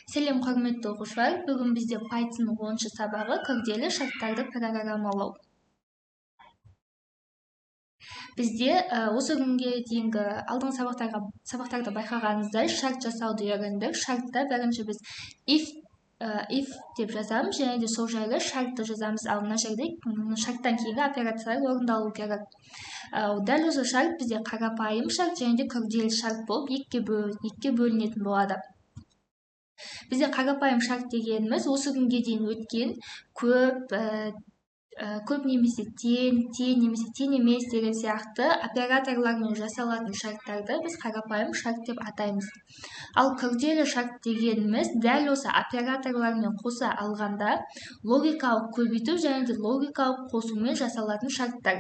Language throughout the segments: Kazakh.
Сәлем құрметті оқушылар, бүгін бізде Python 10-шы сабағы күрделі шарттарды программалау. Бізде осы күнге дейінгі алдыңғы сабақтарда байқағанымыздай шарт жасауды үйрендік. Шартта бірінші біз if деп жазамыз, және де сол жайлы шартты жазамыз. Ал мына жерде шарттан кейінгі операциялар орындалу керек. Дәл осы шарт бізде қарапайым шарт және де күрделі шарт болып екіге бөлінетін болады. Бізде қарапайым шарт дегеніміз осы күнге дейін өткен көп немесе тең немесе тең емес деген сияқты операторлармен жасалатын шарттарды біз қарапайым шарт деп атаймыз. Ал күрделі шарт дегеніміз дәл осы операторлармен қоса алғанда логикалық көбейту және де логикалық қосумен жасалатын шарттар.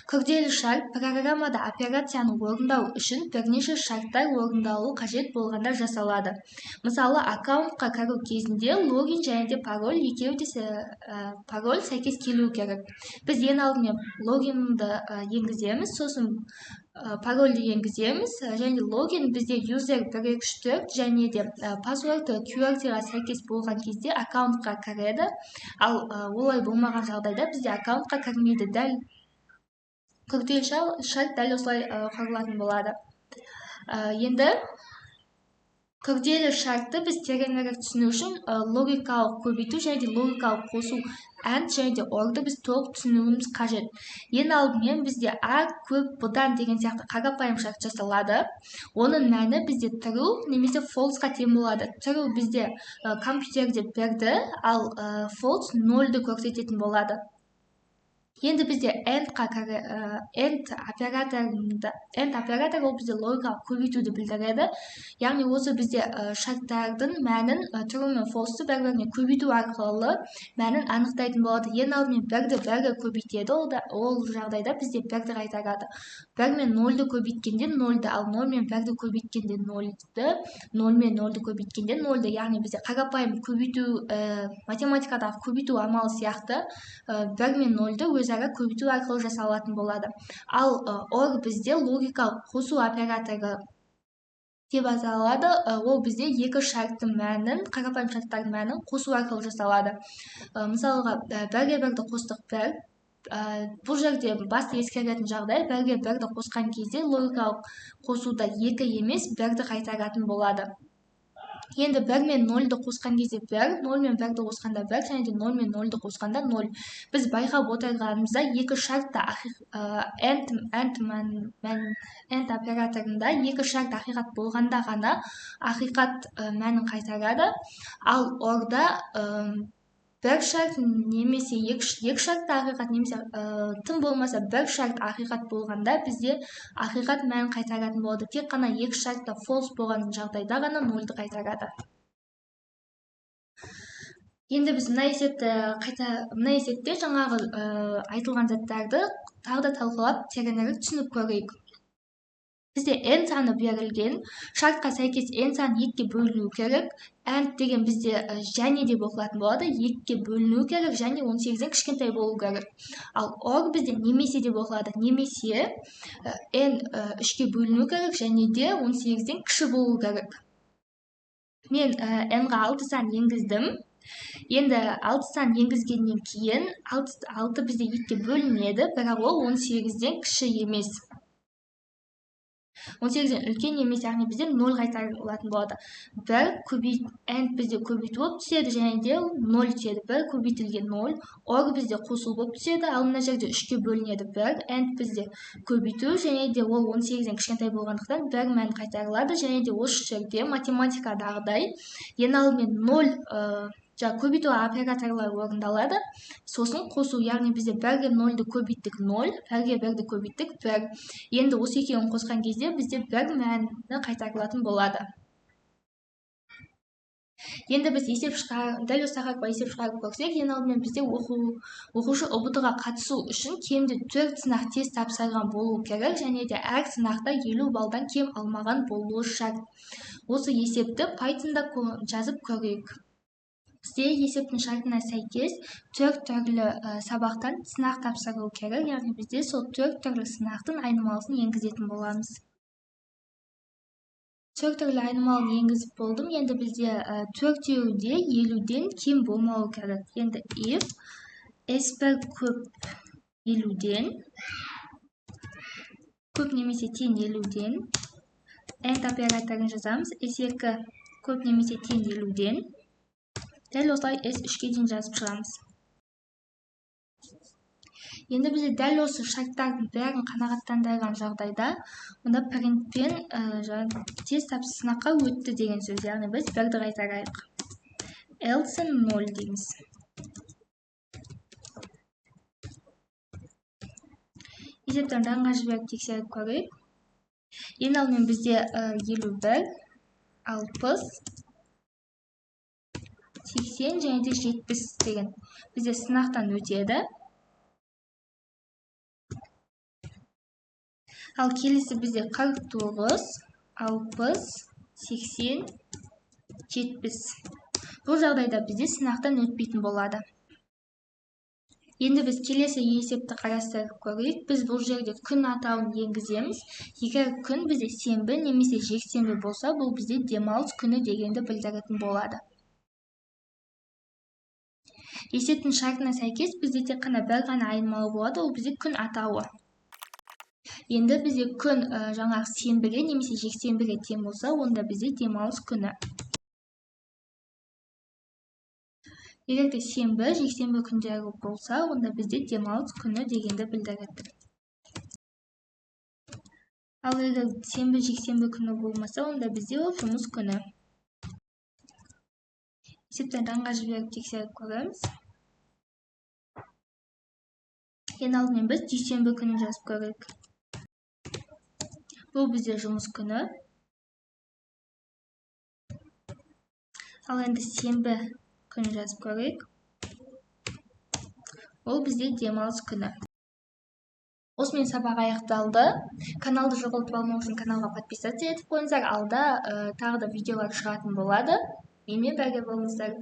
Күрделі шарт программада операцияны орындау үшін бірнеше шарттар орындалу қажет болғанда жасалады. Мысалы, аккаунтқа кіру кезінде логин және де пароль пароль сәйкес келу керек. Біз ең алдымен логинді енгіземіз, сосын парольді енгіземіз, және логин бізде user 124 және де паспорты QWERTY-ға сәйкес болған кезде аккаунтқа кіреді, ал олай болмаған жағдайда бізде аккаунтқа кірмейді. Дәл күрделі шарт дәл осылай құрылатын болады. Енді күрделі шартты біз тереңірек түсіну үшін логикалық көбейту және де логикалық қосу and және де orды біз толық түсінуіміз қажет. Ең алдымен бізде көп бұдан деген сияқты қарапайым шарт жасалады. Оның мәні бізде true немесе false-ға тең болады. True бізде компьютерде берді, ал false 0-ді көрсететін болады. Енді бізде end операторы ол бізде логикалық көбейтуді білдіреді. Яғни осы бізде шарттардың мәнін true мен false-ты бір-біріне көбейту арқылы мәнін анықтайтын болады. Ең алдымен бірді көбейтеді, ол жағдайда бізде бірді қайтарады. 1 мен 0-ды көбейткенде 0-ды, ал 0 мен 1-ді көбейткенде 0-ды, 0 мен 0-ды көбейткенде 0-ды. Яғни бізде қарапайым көбейту математикадағы көбейту амалы сияқты 1 мен 0-ды өзара көбейту арқылы жасалатын болады. Ал or бізде логикалық қосу операторы деп аталады. Ол бізде екі шарттың мәнін, қарапайым шарттардың мәнін қосу арқылы жасалады. Мысалға, 1-ге 1-ді қостық 1. Бұл жерде басты ескеретін жағдай 1-ге 1-ді қосқан кезде логикалық қосуда 2 емес 1-ді қайтаратын болады. Енді 1 мен 0-ды қосқан кезде 1, 0 мен 1-ді қосқанда 1, және де 0 мен 0-ды қосқанда 0. Біз байқап отырғанымызда екі шартта end операторында екі шарт ақиқат болғанда ғана ақиқат мәнін қайтарады. Ал орда бір шарт немесе екі шартта ақиқат немесе тым болмаса бір шарт ақиқат болғанда бізде ақиқат мәнін қайтаратын болады. Тек қана екі шартта false болған жағдайда ғана 0-ды қайтарады. Енді біз мына есепте жаңағы айтылған заттарды тағы да талқылап тереңірек түсініп көрейік. Бізде n саны берілген, шартқа сәйкес n саны 2-ге бөліну керек. And деген бізде және деп оқылатын болады, 2-ге бөліну керек, және 18-ден кішкентай болу керек. Ал or бізде немесе деп оқылады, немесе n 3-ге бөліну керек, және де 18-ден кіші болу керек. Мен n-ға 6 сан енгіздім. Енді 6 сан енгізгеннен кейін 6 бізде 2-ге бөлінеді, бірақ ол 18-ден кіші емес. 18-ден үлкен емес, яғни бізде 0 қайтарылатын болады. N бізде көбейту болып түседі, және де 0 түседі. 1 көбейтілген 0, or бізде қосу болып түседі, ал мына жерде 3-ге бөлінеді 1. N бізде көбейту, және де ол 18-ден кішкентай болғандықтан 1 мән қайтарылады, және де осы жерде математикадағыдай ең алдымен 0 көбейту операторлары орындалады, сосын қосу, яғни бізде 1-ге 0-ды көбейттік 0, 1-ге 1-ді көбейттік 1. Енді осы екеуін қосқан кезде бізде 1 мәні қайтарылатын болады. Енді біз дәл осы тақырыпқа есеп шығарып көрсек, ең алдымен бізде оқушы ұбт-ға қатысу үшін кемінде 4 сынақ тест тапсырған болу керек, және де әр сынақта 50 балдан кем алмаған болуы шарт. Осы есепті Python-да жазып көрейік. Бізде есептің шартына сәйкес 4 түрлі сабақтан сынақ тапсыру керек, яғни бізде сол 4 түрлі сынақтың айнымалысын енгізетін боламыз. 4 түрлі айнымалыны енгізіп болдым. Енді бізде 4-еуі 50-ден кем болмауы керек. Енді if s1 көп 50-ден көп немесе тең 50-ден AND операторын жазамыз. S2 көп немесе тең 50-ден дәл осылай S3-ке дейін жазып шығамыз. Енді бізде дәл осы шарттардың бәрін қанағаттандырған жағдайда, онда принтпен тест тапсырыс сынаққа өтті деген сөз. Яғни біз бірді қайтарайық. Else 0 дейміз. Есептен данға жіберіп тексеріп көрейік. Ең алдымен бізде 51, 60, 80 және де 70 деген бізде сынақтан өтеді. Ал келесі бізде 49, 60, 80, 70. Бұл жағдайда бізде сынақтан өтпейтін болады. Енді біз келесі есепті қарастырып көрейік. Біз бұл жерде күн атауын енгіземіз. Егер күн бізде сенбі немесе жексенбі болса, бұл бізде демалыс күні дегенді білдіретін болады. Есептің шартына сәйкес бізде тек қана бір ғана айнымалы болады, ол бізде күн атауы. Енді бізде күн жаңағы сенбіге немесе жексенбіге тең болса, онда бізде демалыс күні. Егер де сенбі, жексенбі күндері болса, онда бізде демалыс күні дегенді білдіреді. Ал егер сенбі, жексенбі күні болмаса, онда бізде ол жұмыс күні. Есептен данға жіберіп тексеріп көреміз. Ең алдымен біз дүйсенбі күнін жазып көрейік. Бұл бізде жұмыс күні. Ал енді сенбі күнін жазып көрейік. Ол бізде демалыс күні. Осымен сабақ аяқталды. Каналды жоғалтып алмау үшін каналға подписаться етіп қойыңыздар. Алда тағы да видеолар шығатын болады. Менімен бірге болыңыздар.